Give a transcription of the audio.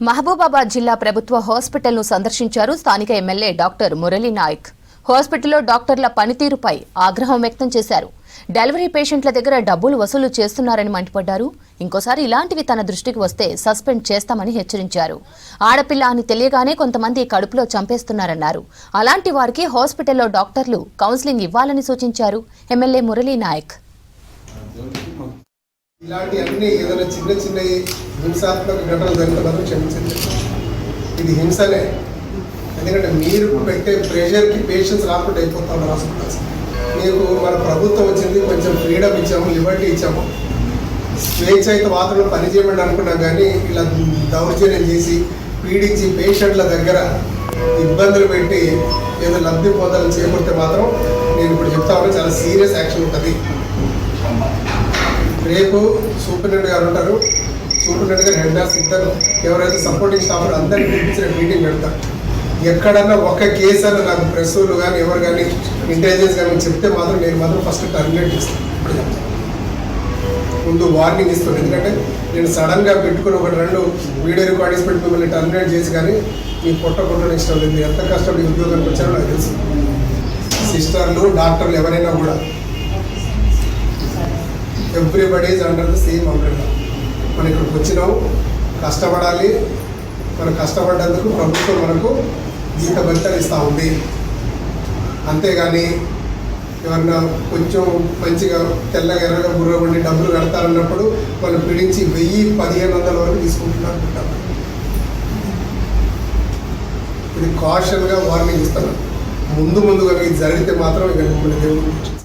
మహబూబాబాద్ జిల్లా ప్రభుత్వ హాస్పిటల్ను సందర్శించారు స్థానిక ఎమ్మెల్యే డాక్టర్ మురళీ నాయక్. హాస్పిటల్లో డాక్టర్ల పనితీరుపై ఆగ్రహం వ్యక్తం చేశారు. డెలివరీ పేషెంట్ల దగ్గర డబ్బులు వసూలు చేస్తున్నారని మండిపడ్డారు. ఇంకోసారి ఇలాంటివి తన దృష్టికి వస్తే సస్పెండ్ చేస్తామని హెచ్చరించారు. ఆడపిల్ల అని తెలియగానే కొంతమంది కడుపులో చంపేస్తున్నారన్నారు. అలాంటి వారికి హాస్పిటల్లో డాక్టర్లు కౌన్సిలింగ్ ఇవ్వాలని సూచించారు ఎమ్మెల్యే మురళీ నాయక్. ఇలాంటి అన్ని ఏదైనా చిన్న చిన్న హింసాత్మక ఘటనలు జరిగితే మాత్రం క్షమించండి. ఇది హింసనే. ఎందుకంటే మీరు పెట్టే ప్రెషర్కి పేషెంట్స్ రాకుండా అయిపోతా ఉన్నారు హాస్పిటల్స్. మీకు మన ప్రభుత్వం వచ్చింది, కొంచెం ఫ్రీడమ్ ఇచ్చాము, లిబర్టీ ఇచ్చాము, స్వేచ్ఛాయుత వాతావరణంలో పనిచేయమని అనుకున్నాం. కానీ ఇలా దౌర్జన్యం చేసి పీడించి పేషెంట్ల దగ్గర ఇబ్బందులు పెట్టి ఏదో లబ్ధి పొందాలని చేపడితే మాత్రం నేను ఇప్పుడు చెప్తా ఉన్నా, చాలా సీరియస్ యాక్షన్ ఉంటుంది. రేపు సూపరింటెండెంట్ గారు ఉంటారు, సూపరింటెండెంట్ గారు, హెడ్ నర్స్ ఇద్దరు, ఎవరైతే సపోర్టింగ్ స్టాఫ్ అందరినీ పిలిపించిన మీటింగ్ పెడతారు. ఎక్కడన్నా ఒక కేసు అని నాకు ప్రెస్లు కానీ ఎవరు కానీ ఇంటెలిజెన్స్ కానీ చెప్తే మాత్రం నేను మాత్రం ఫస్ట్ టర్మినేట్ చేస్తాను. ముందు వార్నింగ్ ఇస్తాను. ఎందుకంటే నేను సడన్గా పెట్టుకుని ఒకటి రెండు వీడియో రికార్డింగ్స్ పెట్టి మిమ్మల్ని టర్మినేట్ చేసి కానీ మీ కొట్టడం ఇష్టం లేదు. ఎంత కష్టపడి ఉద్యోగానికి వచ్చారో నాకు తెలుసు. సిస్టర్లు, డాక్టర్లు ఎవరైనా కూడా everybody is under the same umbrella. మనం ఇక్కడికి వచ్చినాం, కష్టపడాలి. మనం కష్టపడ్డందుకు ప్రభుత్వం మనకు జీతభత్యాలు ఇస్తూ ఉంది. అంతేగాని ఎవరన్నా కొంచెం మంచిగా తెల్లగా ఎర్రగా బుర్ర ఉండి డబ్బులు కడతారన్నప్పుడు వాళ్ళు పిడించి 1000-1500 వరకు తీసుకుంటున్నారు. ఇది కాషన్గా వార్నింగ్ ఇస్తున్నాను. ముందు కనుక ఇది జరిగితే మాత్రం ఇక మిమ్మల్ని దేవుడు